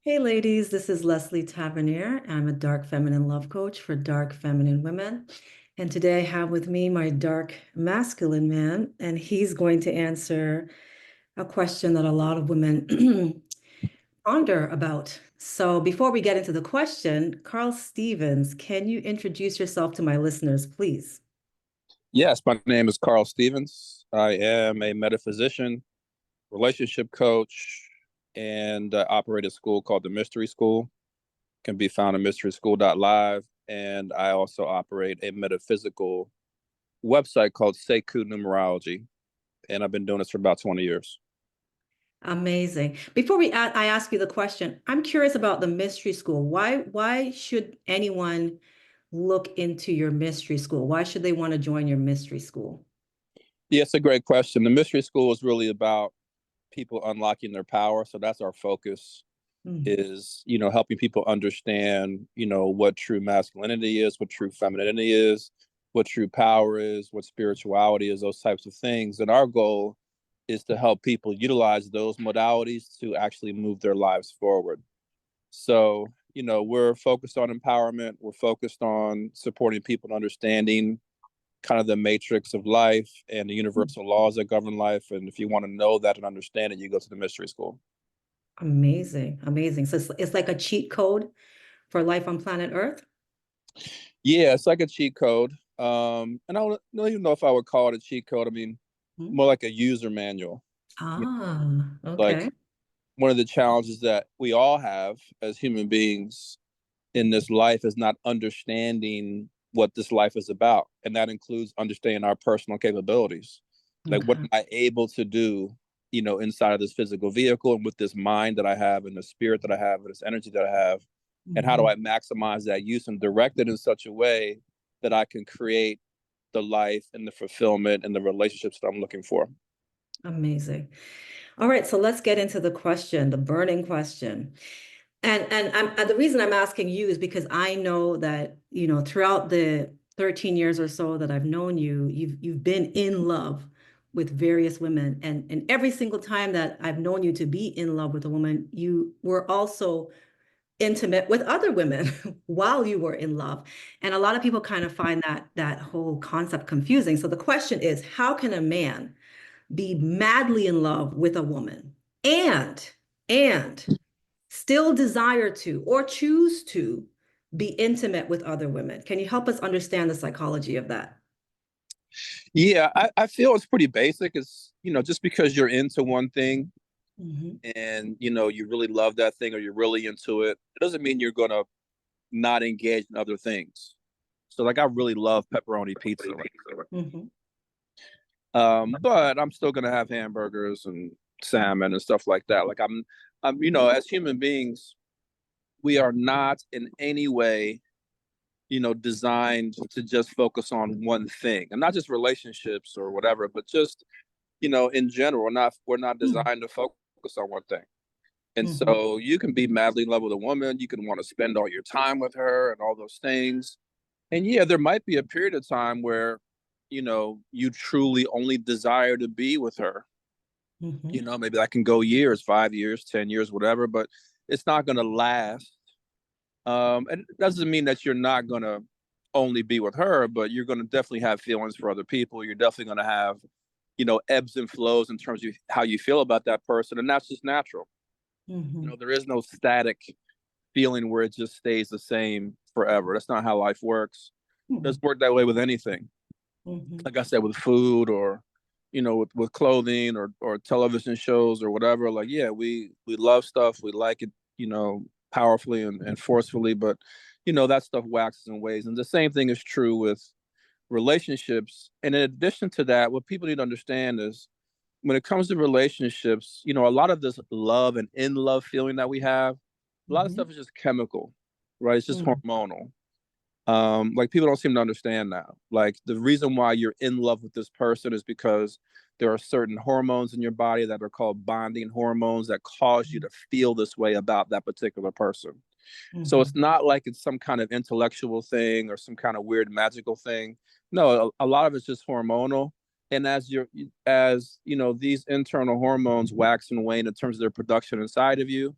Hey ladies, this is Leslie Tavernier. I'm a dark feminine love coach for dark feminine women. And today I have with me my dark masculine man, and he's going to answer a question that a lot of women ponder about. So before we get into the question, Carl Stevens, can you introduce yourself to my listeners, please? Yes, my name is Carl Stevens. I am a metaphysician, relationship coach, and operate a school called the Mystery School. Can be found at mysteryschool.live. And I also operate a metaphysical website called Sekou Numerology. And I've been doing this for about 20 years. Amazing. Before I ask you the question, I'm curious about the mystery school. Why should anyone look into your mystery school? Why should they want to join your mystery school? Yeah, it's a great question. The Mystery School is really about people unlocking their power. So that's our focus Mm, is, helping people understand, what true masculinity is, what true femininity is, what true power is, what spirituality is, those types of things. And our goal is to help people utilize those modalities to actually move their lives forward. So, we're focused on empowerment. We're focused on supporting people in understanding kind of the matrix of life and the mm. universal laws that govern life. And if you want to know that and understand it, you go to the mystery school. Amazing, amazing. So it's like a cheat code for life on planet Earth? Yeah, it's like a cheat code. And I don't even know if I would call it a cheat code. I mean, Mm. more like a user manual. You Ah, Like okay. one of the challenges that we all have as human beings in this life is not understanding what this life is about. And that includes understanding our personal capabilities. Like, what Okay. am I able to do, inside of this physical vehicle and with this mind that I have and the spirit that I have and this energy that I have? And how do Mhm. I maximize that use and direct it in such a way that I can create the life and the fulfillment and the relationships that I'm looking for? Amazing. All right, so let's get into the question, the burning question. And the reason I'm asking you is because I know that, throughout the 13 years or so that I've known you, you've been in love with various women. And every single time that I've known you to be in love with a woman, you were also intimate with other women while you were in love. And a lot of people kind of find that whole concept confusing. So the question is, how can a man be madly in love with a woman and and still desire to or choose to be intimate with other women? Can you help us understand the psychology of that? Yeah, I feel it's pretty basic. It's, just because you're into one thing Mhm. and, you really love that thing or you're really into it, it doesn't mean you're going to not engage in other things. So like I really love pepperoni pizza, right? Mhm. But I'm still gonna have hamburgers and salmon and stuff like that. Like I'm, as human beings, we are not in any way, designed to just focus on one thing, and not just relationships or whatever, but just, in general, we're not designed to focus on one thing. And Mhm. so you can be madly in love with a woman, you can want to spend all your time with her and all those things. And yeah, there might be a period of time where, you truly only desire to be with her. Mhm. Maybe that can go years, 5 years, 10 years, whatever, but it's not going to last. And it doesn't mean that you're not going to only be with her, but you're going to definitely have feelings for other people. You're definitely going to have, ebbs and flows in terms of how you feel about that person. And that's just natural. Mhm. There is no static feeling where it just stays the same forever. That's not how life works. It Mhm. doesn't work that way with anything. Mhm. Like I said, with food or, with clothing or television shows or whatever. Like, yeah, we love stuff. We like it, powerfully and forcefully, but that stuff waxes and wanes. And the same thing is true with relationships. And in addition to that, what people need to understand is when it comes to relationships, a lot of this love and in love feeling that we have, a lot of Mhm. stuff is just chemical, right? It's just Mhm. hormonal. Like people don't seem to understand that. Like the reason why you're in love with this person is because there are certain hormones in your body that are called bonding hormones that cause you to feel this way about that particular person. So it's Mhm. not like it's some kind of intellectual thing or some kind of weird magical thing. No, a lot of it's just hormonal. And as these internal hormones wax and wane in terms of their production inside of you,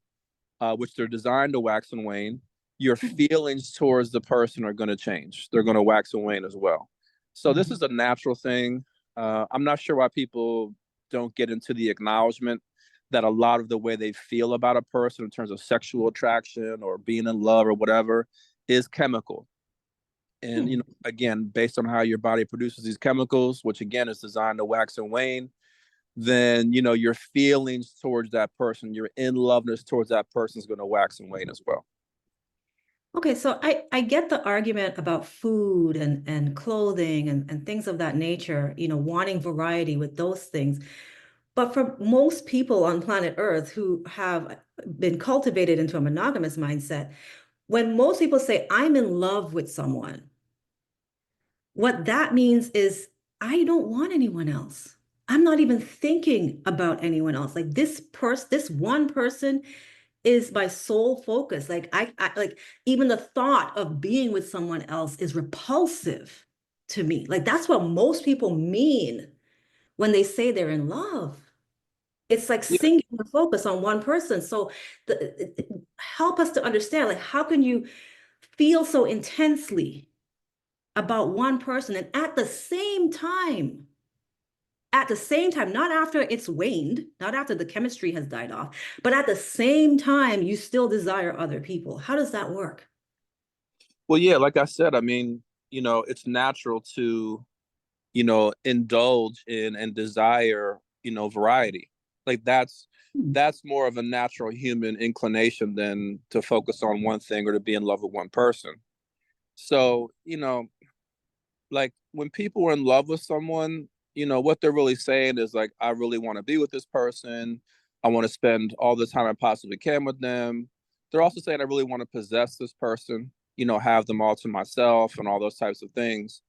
which they're designed to wax and wane, your feelings towards the person are going to change. They're going to wax and wane as well. So this Mhm. is a natural thing. I'm not sure why people don't get into the acknowledgement that a lot of the way they feel about a person in terms of sexual attraction or being in love or whatever is chemical. And Hmm. again, based on how your body produces these chemicals, which again is designed to wax and wane, then your feelings towards that person, your in loveness towards that person is going to wax and wane as well. Okay, so I get the argument about food and clothing and things of that nature, wanting variety with those things. But for most people on planet Earth who have been cultivated into a monogamous mindset, when most people say, I'm in love with someone, what that means is I don't want anyone else. I'm not even thinking about anyone else. Like this one person is my sole focus. Like I like even the thought of being with someone else is repulsive to me. Like that's what most people mean when they say they're in love. It's like Yeah. singular focus on one person. So help us to understand, like, how can you feel so intensely about one person and at the same time, not after it's waned, not after the chemistry has died off, but at the same time, you still desire other people. How does that work? Well, yeah, like I said, I mean, it's natural to, indulge in and desire, variety. Like Hmm. that's more of a natural human inclination than to focus on one thing or to be in love with one person. So, like when people are in love with someone, what they're really saying is like, I really want to be with this person. I want to spend all the time I possibly can with them. They're also saying I really want to possess this person, have them all to myself and all those types of things.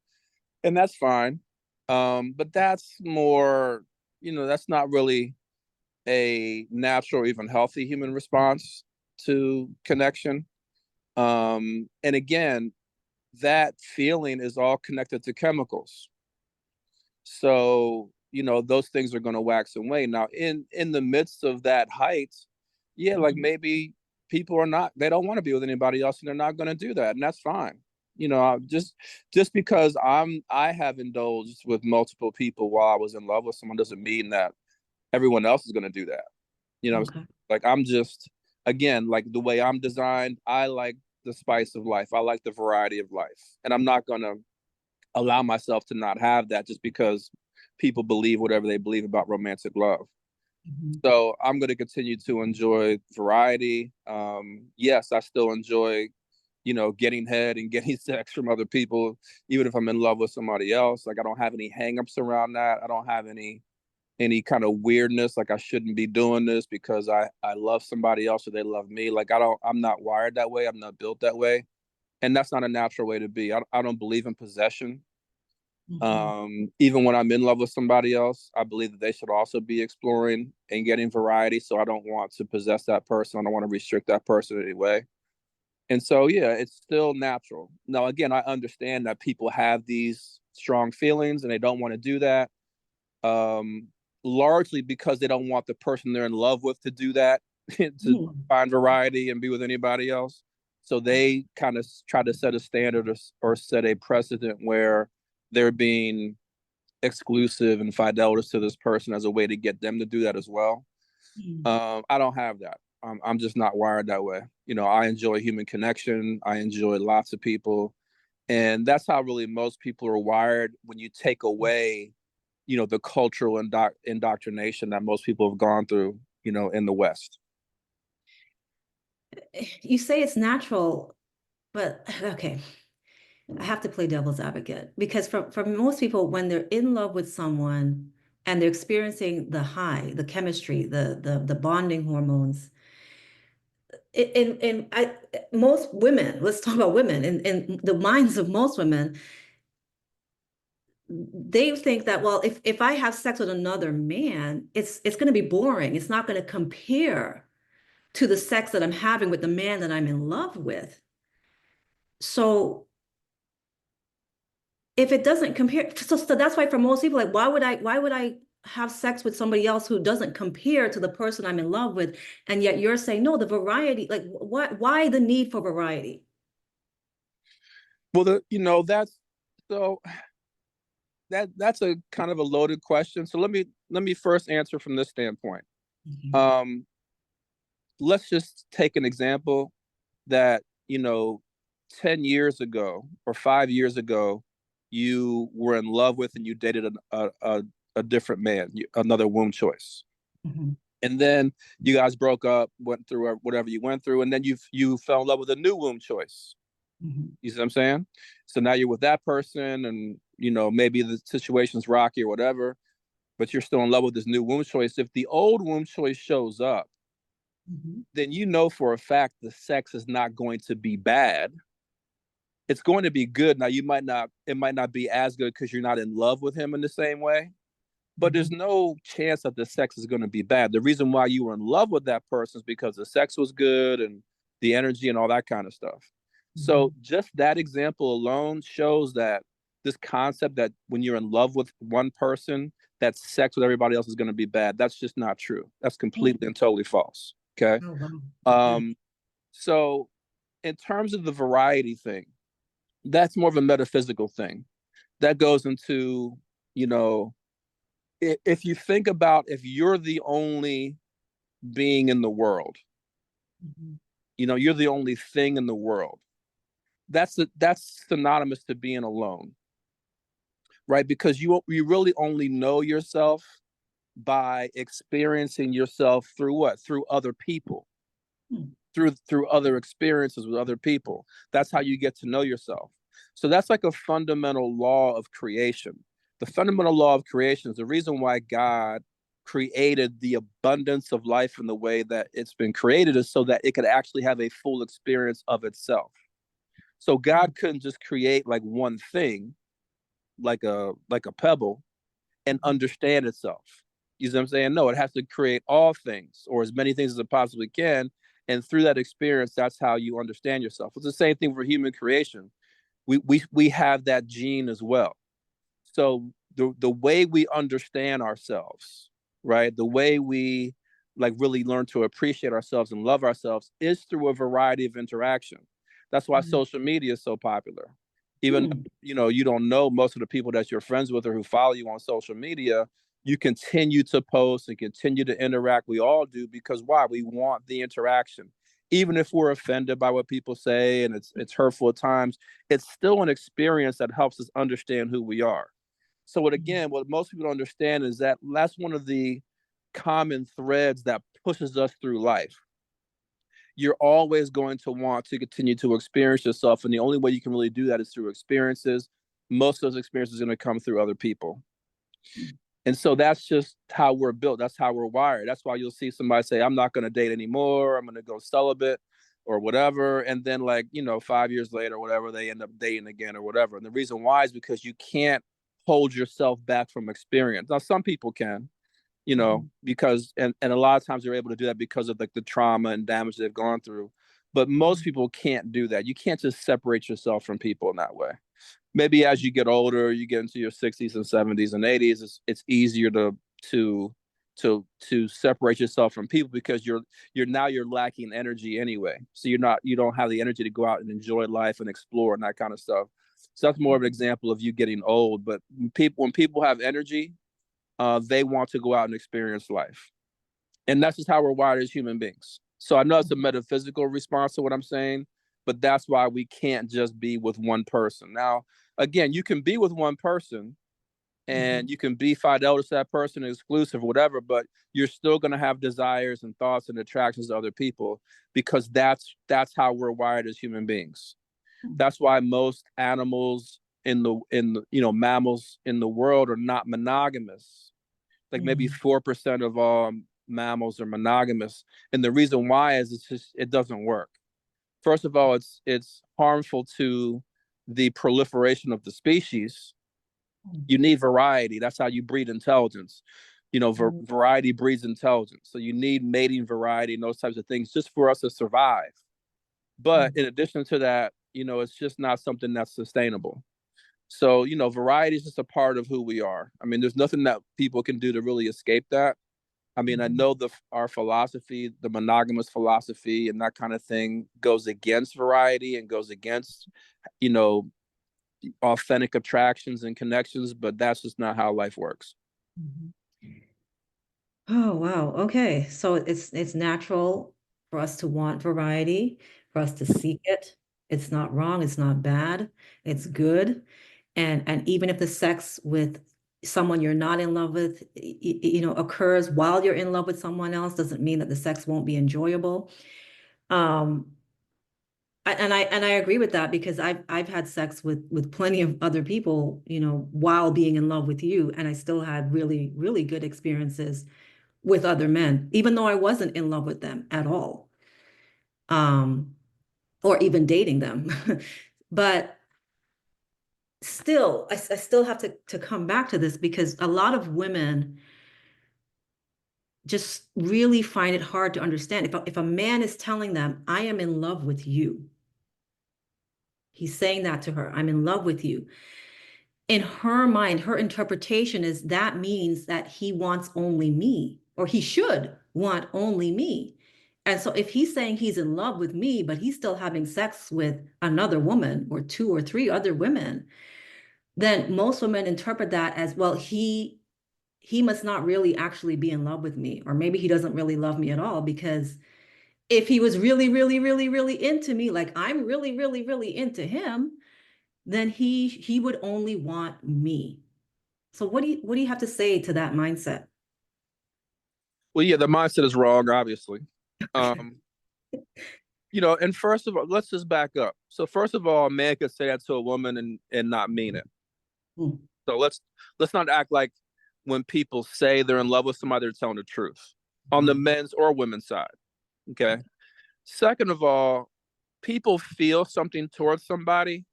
And that's fine. But that's more, that's not really a natural or even healthy human response to connection. And again, that feeling is all connected to chemicals. So, those things are going to wax and wane. Now, in the midst of that height, yeah, like Mhm. maybe people are not, they don't want to be with anybody else and they're not going to do that. And that's fine. Just because I have indulged with multiple people while I was in love with someone doesn't mean that everyone else is going to do that. Okay. Like I'm just, again, like the way I'm designed, I like the spice of life. I like the variety of life. And I'm not going to allow myself to not have that just because people believe whatever they believe about romantic love. Mhm. So I'm going to continue to enjoy variety. Yes, I still enjoy, getting head and getting sex from other people, even if I'm in love with somebody else. Like I don't have any hangups around that. I don't have any kind of weirdness like I shouldn't be doing this because I love somebody else or they love me. Like I'm not wired that way. I'm not built that way. And that's not a natural way to be. I don't believe in possession. Mhm. Even when I'm in love with somebody else, I believe that they should also be exploring and getting variety. So I don't want to possess that person. I don't want to restrict that person in any way. And so, yeah, it's still natural. Now, again, I understand that people have these strong feelings and they don't want to do that. Um, Largely because they don't want the person they're in love with to do that, to Mhm. find variety and be with anybody else. So they kind of try to set a standard or set a precedent where they're being exclusive and fidelity to this person as a way to get them to do that as well. Mhm. I don't have that. I'm just not wired that way. I enjoy human connection. I enjoy lots of people. And that's how really most people are wired when you take away, the cultural indoctrination that most people have gone through, in the West. You say it's natural, but okay. I have to play devil's advocate because for most people, when they're in love with someone and they're experiencing the high, the chemistry, the bonding hormones, in most women, let's talk about women, in the minds of most women, they think that, well, if I have sex with another man, it's going to be boring. It's not going to compare to the sex that I'm having with the man that I'm in love with. So if it doesn't compare, so that's why for most people, like, why would I have sex with somebody else who doesn't compare to the person I'm in love with. And yet you're saying, no, the variety, like what, why the need for variety? Well, that's so that's a kind of a loaded question. So let me first answer from this standpoint. Mhm. Um, let's just take an example that, 10 years ago or 5 years ago, you were in love with and you dated a different man, another womb choice. Mhm. And then you guys broke up, went through whatever you went through, and then you fell in love with a new womb choice. Mhm. You see what I'm saying? So now you're with that person, and maybe the situation's rocky or whatever, but you're still in love with this new womb choice. If the old womb choice shows up, Mhm. then you know for a fact the sex is not going to be bad. It's going to be good. Now it might not be as good because you're not in love with him in the same way, but there's Mhm. no chance that the sex is going to be bad. The reason why you were in love with that person is because the sex was good and the energy and all that kind of stuff. So Mhm. just that example alone shows that this concept that when you're in love with one person, that sex with everybody else is going to be bad. That's just not true. That's completely and totally false. Okay. Oh, wow. Okay. Um, so in terms of the variety thing, that's more of a metaphysical thing. That goes into, you know, if you think about if you're the only being in the world, Mhm. you're the only thing in the world. That's synonymous to being alone, right? Because you really only know yourself by experiencing yourself through what? Through other people, Hmm. through other experiences with other people. That's how you get to know yourself. So that's like a fundamental law of creation. The fundamental law of creation is the reason why God created the abundance of life in the way that it's been created, is so that it could actually have a full experience of itself. So God couldn't just create like one thing, like a pebble, and understand itself. You see what I'm saying? No, it has to create all things or as many things as it possibly can. And through that experience, that's how you understand yourself. It's the same thing for human creation. We have that gene as well. So the way we understand ourselves, right? The way we like really learn to appreciate ourselves and love ourselves is through a variety of interaction. That's why Mhm. social media is so popular. Even Hmm. you don't know most of the people that you're friends with or who follow you on social media, you continue to post and continue to interact. We all do, because why? We want the interaction. Even if we're offended by what people say and it's hurtful at times, it's still an experience that helps us understand who we are. So what most people don't understand is that that's one of the common threads that pushes us through life. You're always going to want to continue to experience yourself, and the only way you can really do that is through experiences. Most of those experiences are going to come through other people. And so that's just how we're built. That's how we're wired. That's why you'll see somebody say, I'm not going to date anymore. I'm going to go celibate or whatever. And then, like, 5 years later, or whatever, they end up dating again or whatever. And the reason why is because you can't hold yourself back from experience. Now, some people can, Mhm. because, and a lot of times they're able to do that because of like the trauma and damage they've gone through. But most people can't do that. You can't just separate yourself from people in that way. Maybe as you get older, you get into your 60s and 70s and 80s, it's easier to to separate yourself from people because you're lacking energy anyway. So you don't have the energy to go out and enjoy life and explore and that kind of stuff. So that's more of an example of you getting old. But when people have energy, they want to go out and experience life, and that's just how we're wired as human beings. So I know it's a metaphysical response to what I'm saying, but that's why we can't just be with one person. Now, again, you can be with one person and Mhm. you can be fidel to that person, exclusive, whatever, but you're still going to have desires and thoughts and attractions to other people, because that's how we're wired as human beings. That's why most animals in the mammals in the world are not monogamous. Like maybe Mhm. 4% of all mammals are monogamous, and the reason why is it's just it doesn't work. First of all, it's harmful to the proliferation of the species. You need variety. That's how you breed intelligence. Mhm. Variety breeds intelligence. So you need mating variety and those types of things just for us to survive. But Mhm. in addition to that, it's just not something that's sustainable. So, variety is just a part of who we are. I mean, there's nothing that people can do to really escape that. I mean, I know our philosophy, the monogamous philosophy and that kind of thing goes against variety and goes against, you know, authentic attractions and connections, but that's just not how life works. Mhm. Oh, wow. Okay. So it's natural for us to want variety, for us to seek it. It's not wrong, it's not bad, it's good. And even if the sex with someone you're not in love with, occurs while you're in love with someone else, doesn't mean that the sex won't be enjoyable. Um, and I agree with that because I've had sex with plenty of other people, while being in love with you, and I still had really, really good experiences with other men, even though I wasn't in love with them at all, um, or even dating them. But still, I still have to come back to this because a lot of women just really find it hard to understand. If a man is telling them, I am in love with you, he's saying that to her, I'm in love with you. In her mind, her interpretation is that means that he wants only me, or he should want only me. And so if he's saying he's in love with me, but he's still having sex with another woman or two or three other women, then most women interpret that as, well, he must not really actually be in love with me, or maybe he doesn't really love me at all, because if he was really, really, really, really into me, like I'm really, really, really into him, then he would only want me. So what do you have to say to that mindset? Well, yeah, the mindset is wrong, obviously. Okay. Um, and first of all, let's just back up. So first of all, a man could say that to a woman and not mean it. Mm, So let's not act like when people say they're in love with somebody, they're telling the truth on the mm, men's or women's side. Okay. Second of all, people feel something towards somebody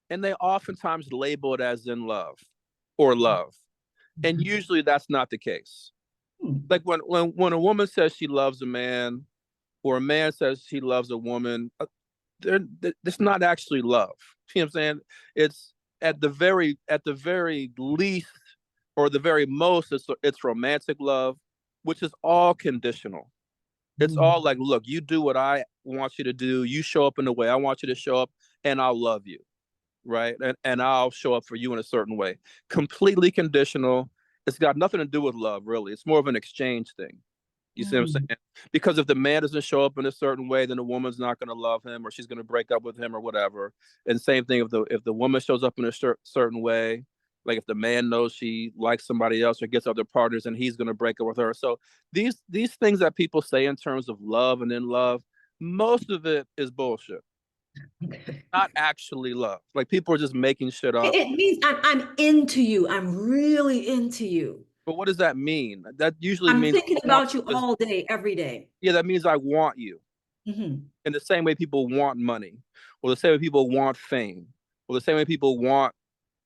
and they oftentimes label it as in love or love. And mhm, usually that's not the case. mm, Like when a woman says she loves a man or a man says he loves a woman, it's not actually love. You know what I'm saying? It's at the very least or the very most, it's romantic love, which is all conditional. It's mm, all like, look, you do what I want you to do, you show up in the way I want you to show up, and I'll love you, right? And I'll show up for you in a certain way. Completely conditional. It's got nothing to do with love, really. It's more of an exchange thing. You see what I'm mm, saying? Because if the man doesn't show up in a certain way, then the woman's not going to love him, or she's going to break up with him, or whatever. And same thing if the woman shows up in a certain way, like if the man knows she likes somebody else or gets other partners, and he's going to break up with her. So these things that people say in terms of love and in love, most of it is bullshit. okay. Not actually love. Like people are just making shit It, up. it means I'm into you. I'm really into you. But what does that mean? That usually I'm means thinking I want about you you. all day, every day. Yeah, that means I want you. Mhm. In the same way people want money, or the same way people want fame, or the same way people want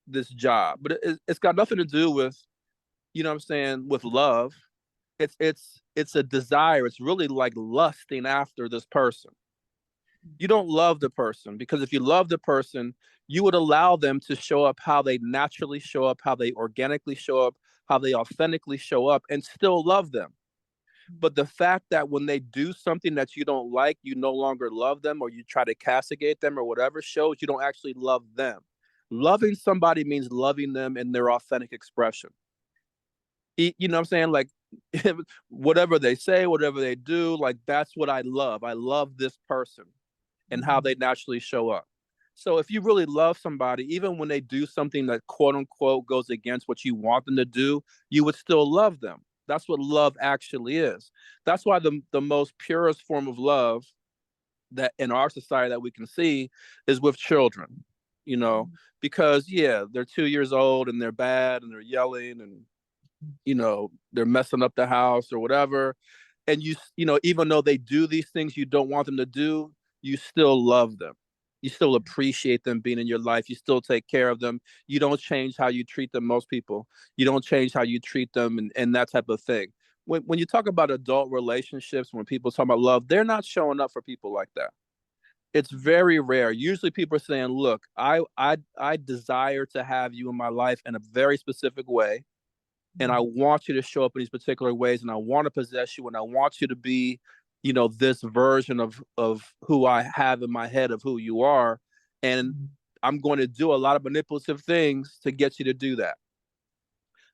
this job. But it's got nothing to do with, what I'm saying, with love. It's a desire. It's really like lusting after this person. You don't love the person because if you love the person, you would allow them to show up how they naturally show up, how they organically show up, how they authentically show up, and still love them. But the fact that when they do something that you don't like, you no longer love them or you try to castigate them or whatever shows you don't actually love them. Loving somebody means loving them in their authentic expression. You know what I'm saying? Like whatever they say, whatever they do, like that's what I love. I love this person and how they naturally show up. So if you really love somebody, even when they do something that quote unquote goes against what you want them to do, you would still love them. That's what love actually is. That's why the most purest form of love that in our society that we can see is with children, you know, because yeah, they're 2 years old and they're bad and they're yelling and they're messing up the house or whatever. And even though they do these things you don't want them to do, you still love them. You still appreciate them being in your life. You still take care of them. You don't change how you treat them. Most people, you don't change how you treat them and that type of thing. When you talk about adult relationships, when people talk about love, they're not showing up for people like that. It's very rare. Usually people are saying, look, I desire to have you in my life in a very specific way. And I want you to show up in these particular ways, and I want to possess you, and I want you to be, this version of who I have in my head of who you are. And I'm going to do a lot of manipulative things to get you to do that.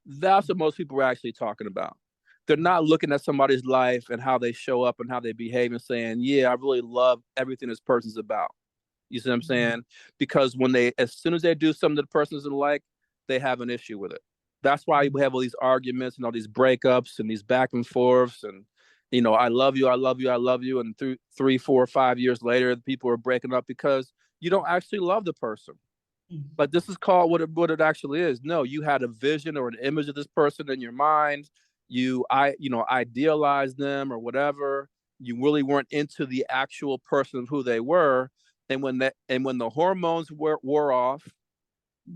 That's what most people are actually talking about. They're not looking at somebody's life and how they show up and how they behave and saying, yeah, I really love everything this person's about. You see what I'm saying? Because as soon as they do something that the person doesn't like, they have an issue with it. That's why we have all these arguments and all these breakups and these back and forths and, I love you, I love you, I love you. And 3, 4, 5 years later, people are breaking up because you don't actually love the person. But this is called what it actually is. No, you had a vision or an image of this person in your mind. Idealized them or whatever. You really weren't into the actual person of who they were. And when the hormones wore off,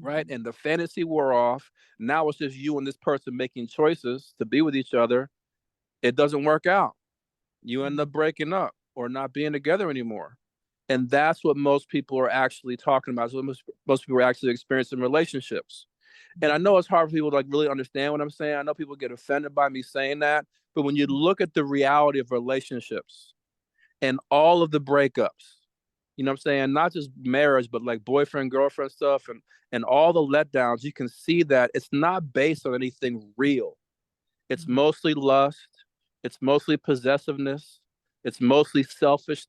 right, and the fantasy wore off, now it's just you and this person making choices to be with each other. It doesn't work out. You end up breaking up or not being together anymore. And that's what most people are actually talking about. So most people are actually experiencing relationships. And I know it's hard for people to like really understand what I'm saying. I know people get offended by me saying that. But when you look at the reality of relationships and all of the breakups, you know what I'm saying? Not just marriage, but like boyfriend, girlfriend stuff and all the letdowns, you can see that it's not based on anything real. It's mostly lust. It's mostly possessiveness. It's mostly selfish,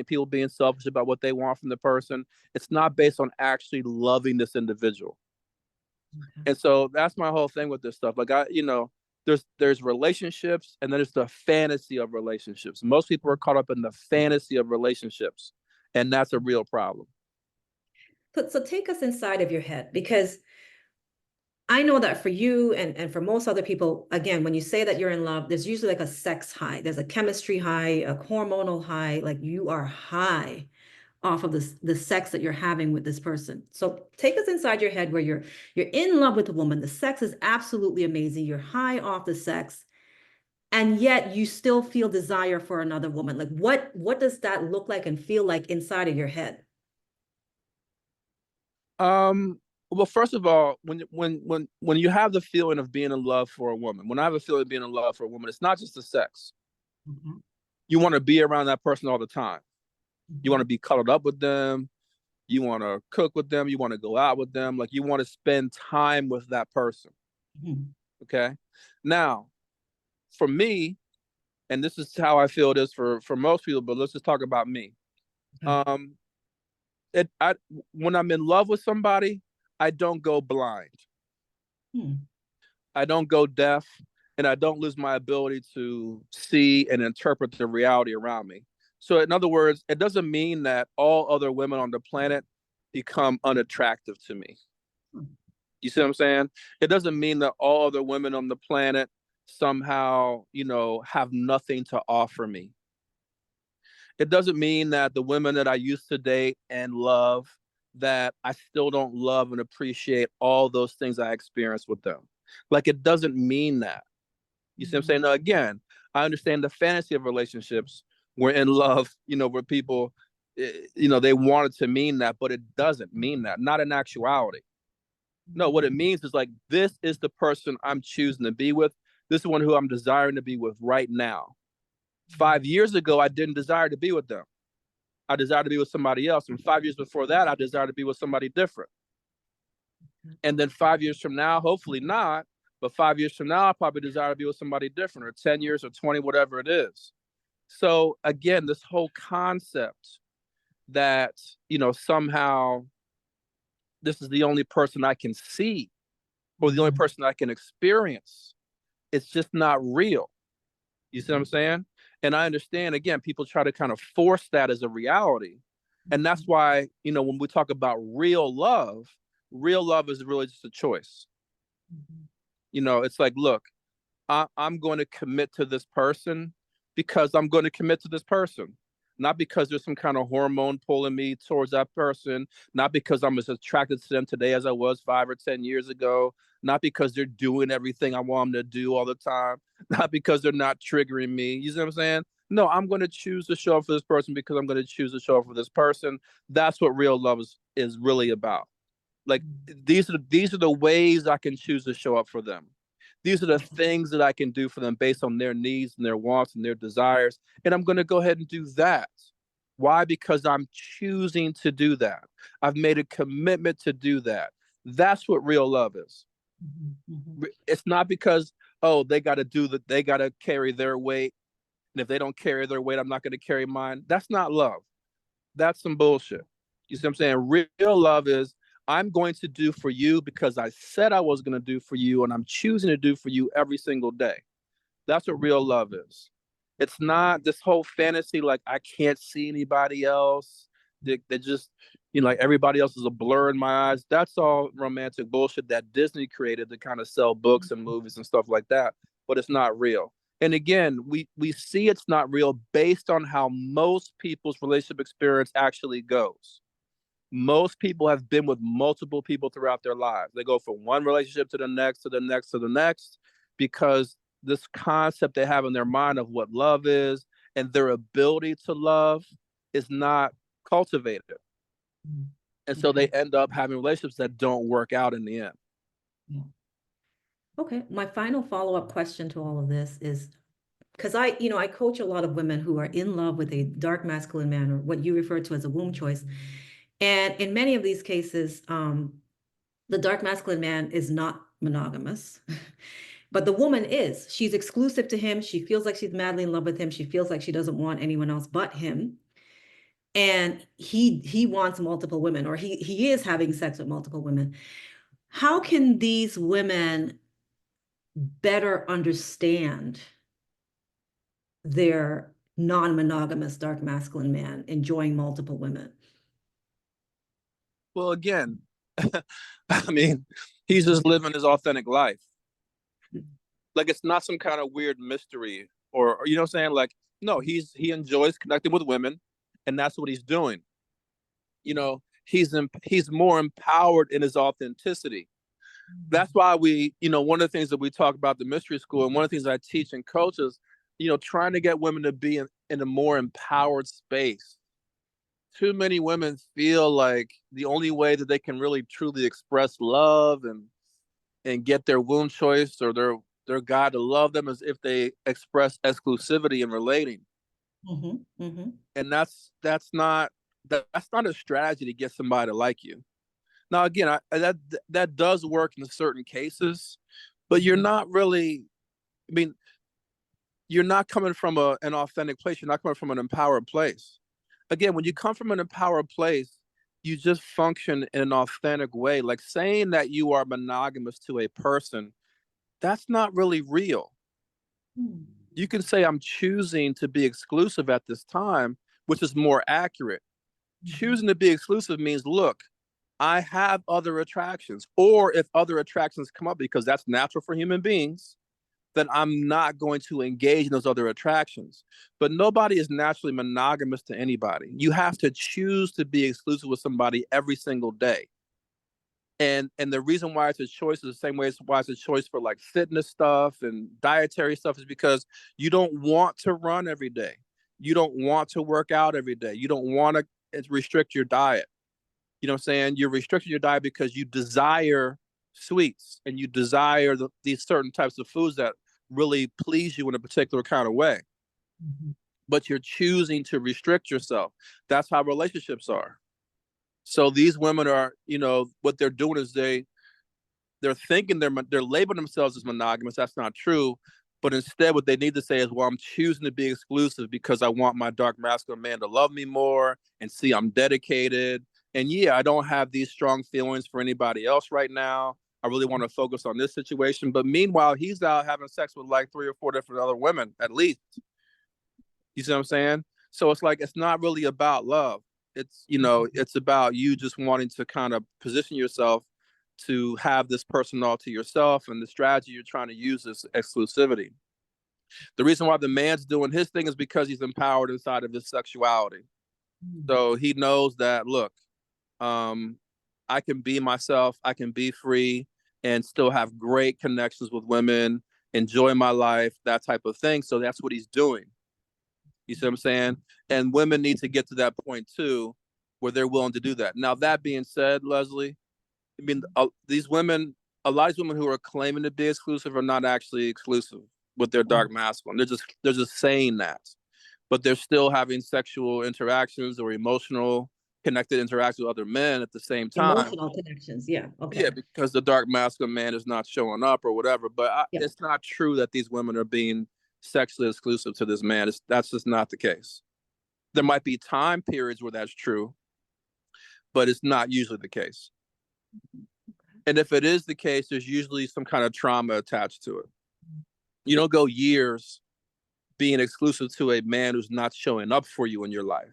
people being selfish about what they want from the person. It's not based on actually loving this individual. And so that's my whole thing with this stuff. Like there's relationships and then there's the fantasy of relationships. Most people are caught up in the fantasy of relationships, and that's a real problem. So take us inside of your head, because I know that for you and for most other people, again, when you say that you're in love, there's usually like a sex high. There's a chemistry high, a hormonal high, like you are high off of the sex that you're having with this person. So take us inside your head where you're in love with a woman. The sex is absolutely amazing. You're high off the sex, and yet you still feel desire for another woman. Like what does that look like and feel like inside of your head? Well, first of all, when you have the feeling of being in love for a woman, when I have a feeling of being in love for a woman, it's not just the sex. Mhm. You want to be around that person all the time. You want to be cuddled up with them. You want to cook with them. You want to go out with them. Like you want to spend time with that person. Mhm. Okay. Now, for me, and this is how I feel it is for most people, but let's just talk about me. Okay. Um, I when I'm in love with somebody, I don't go blind. Hmm. I don't go deaf, and I don't lose my ability to see and interpret the reality around me. So, in other words, it doesn't mean that all other women on the planet become unattractive to me. You see what I'm saying? It doesn't mean that all other women on the planet somehow, have nothing to offer me. It doesn't mean that the women that I used to date and love, that I still don't love and appreciate all those things I experienced with them. Like it doesn't mean that. You see what I'm saying? Now, again, I understand the fantasy of relationships. We're in love, where people, they want it to mean that, but it doesn't mean that. Not in actuality. No, what it means is like, this is the person I'm choosing to be with. This is one who I'm desiring to be with right now. 5 years ago, I didn't desire to be with them. I desired to be with somebody else. And 5 years before that, I desired to be with somebody different. And then 5 years from now, hopefully not, but 5 years from now, I probably desire to be with somebody different, or 10 years or 20, whatever it is. So again, this whole concept that, somehow this is the only person I can see or the only person I can experience, it's just not real. You see what I'm saying? And I understand, again, people try to kind of force that as a reality. And that's why, when we talk about real love is really just a choice. It's like, look, I'm going to commit to this person because I'm going to commit to this person. Not because there's some kind of hormone pulling me towards that person, not because I'm as attracted to them today as I was 5 or 10 years ago, not because they're doing everything I want them to do all the time, not because they're not triggering me. You see what I'm saying? No, I'm going to choose to show up for this person because I'm going to choose to show up for this person. That's what real love is really about. Like these are the ways I can choose to show up for them. These are the things that I can do for them based on their needs and their wants and their desires. And I'm going to go ahead and do that. Why? Because I'm choosing to do that. I've made a commitment to do that. That's what real love is. It's not because, oh, they got to do that, they got to carry their weight. And if they don't carry their weight, I'm not going to carry mine. That's not love. That's some bullshit. You see what I'm saying? Real love is I'm going to do for you because I said I was going to do for you, and I'm choosing to do for you every single day. That's what real love is. It's not this whole fantasy like I can't see anybody else. They just, like everybody else is a blur in my eyes. That's all romantic bullshit that Disney created to kind of sell books and movies and stuff like that. But it's not real. And again, we see it's not real based on how most people's relationship experience actually goes. Most people have been with multiple people throughout their lives. They go from one relationship to the next, to the next, to the next, because this concept they have in their mind of what love is and their ability to love is not cultivated. And so they end up having relationships that don't work out in the end. Yeah. Okay, my final follow-up question to all of this is because I coach a lot of women who are in love with a dark masculine man, or what you refer to as a womb choice. And in many of these cases, the dark masculine man is not monogamous, but the woman is. She's exclusive to him. She feels like she's madly in love with him. She feels like she doesn't want anyone else but him. And he wants multiple women, or he is having sex with multiple women. How can these women better understand their non-monogamous dark masculine man enjoying multiple women? Well, again, I mean, he's just living his authentic life. Like it's not some kind of weird mystery or you know what I'm saying? Like, no, he enjoys connecting with women and that's what he's doing. He's more empowered in his authenticity. That's why one of the things that we talk about the mystery school, and one of the things I teach and coach is, trying to get women to be in a more empowered space. Too many women feel like the only way that they can really truly express love and get their womb choice or their God to love them is if they express exclusivity in relating. And that's not a strategy to get somebody to like you. Now, again, that does work in certain cases, but you're not really. I mean, you're not coming from an authentic place. You're not coming from an empowered place. Again, when you come from an empowered place, you just function in an authentic way. Like saying that you are monogamous to a person, that's not really real. You can say I'm choosing to be exclusive at this time, which is more accurate. Choosing to be exclusive means, look, I have other attractions, or if other attractions come up, because that's natural for human beings, then I'm not going to engage in those other attractions. But nobody is naturally monogamous to anybody. You have to choose to be exclusive with somebody every single day. And the reason why it's a choice is the same way as why it's a choice for like fitness stuff and dietary stuff is because you don't want to run every day. You don't want to work out every day. You don't want to restrict your diet. You know what I'm saying? You're restricting your diet because you desire sweets and you desire these certain types of foods that really please you in a particular kind of way. But you're choosing to restrict yourself. That's how relationships are. So these women are, what they're doing is they're thinking they're labeling themselves as monogamous. That's not true. But instead, what they need to say is, well, I'm choosing to be exclusive because I want my dark masculine man to love me more and see I'm dedicated. And yeah, I don't have these strong feelings for anybody else right now. I really want to focus on this situation. But meanwhile, he's out having sex with like 3 or 4 different other women, at least. You see what I'm saying? So it's like, it's not really about love. It's about you just wanting to kind of position yourself to have this person all to yourself, and the strategy you're trying to use is exclusivity. The reason why the man's doing his thing is because he's empowered inside of his sexuality. So he knows that, look, I can be myself, I can be free and still have great connections with women, enjoy my life, that type of thing. So that's what he's doing. You see what I'm saying? And women need to get to that point too, where they're willing to do that. Now, that being said, Leslie, I mean, these women, a lot of these women who are claiming to be exclusive are not actually exclusive with their dark masculine. They're just saying that, but they're still having sexual interactions or emotional connected interactions with other men at the same time. Emotional connections. Yeah. Yeah, Okay. because the dark masculine man is not showing up or whatever. But Yeah. it's not true that these women are being sexually exclusive to this man. That's just not the case. There might be time periods where that's true, but it's not usually the case. And if it is the case, there's usually some kind of trauma attached to it. You don't go years being exclusive to a man who's not showing up for you in your life.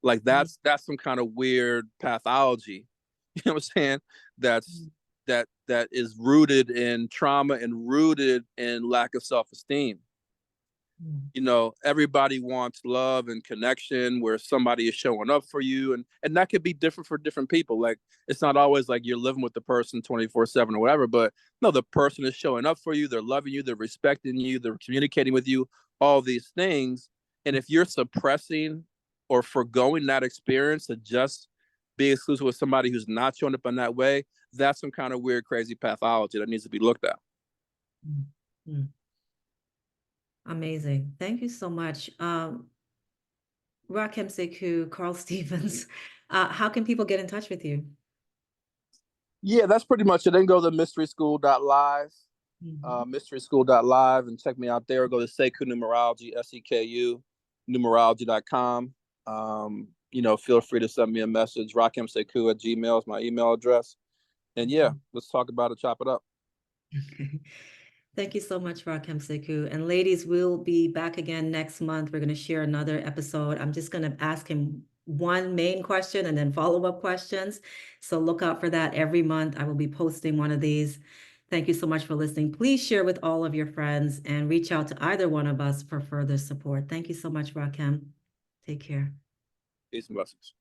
Like that's some kind of weird pathology. You know what I'm saying? That's that is rooted in trauma and rooted in lack of self-esteem. You know, everybody wants love and connection where somebody is showing up for you, and that could be different for different people. Like, it's not always like you're living with the person 24/7 or whatever, but no, the person is showing up for you, they're loving you, they're respecting you, they're communicating with you, all these things. And if you're suppressing or foregoing that experience to just be exclusive with somebody who's not showing up in that way, that's some kind of weird, crazy pathology that needs to be looked at. Mm-hmm. Amazing. Thank you so much. Rakem Sekou, Carl Stevens, how can people get in touch with you? Yeah, that's pretty much it. Then go to mysteryschool.live, mysteryschool.live, and check me out there. Go to Sekou Numerology, SEKU, numerology.com. You know, feel free to send me a message. rakemsekou at gmail is my email address. And yeah, let's talk about it, chop it up. Okay. Thank you so much, Rakem Sekou. And ladies, we'll be back again next month. We're going to share another episode. I'm just going to ask him one main question and then follow-up questions. So look out for that every month. I will be posting one of these. Thank you so much for listening. Please share with all of your friends and reach out to either one of us for further support. Thank you so much, Rakem. Take care. Peace and blessings.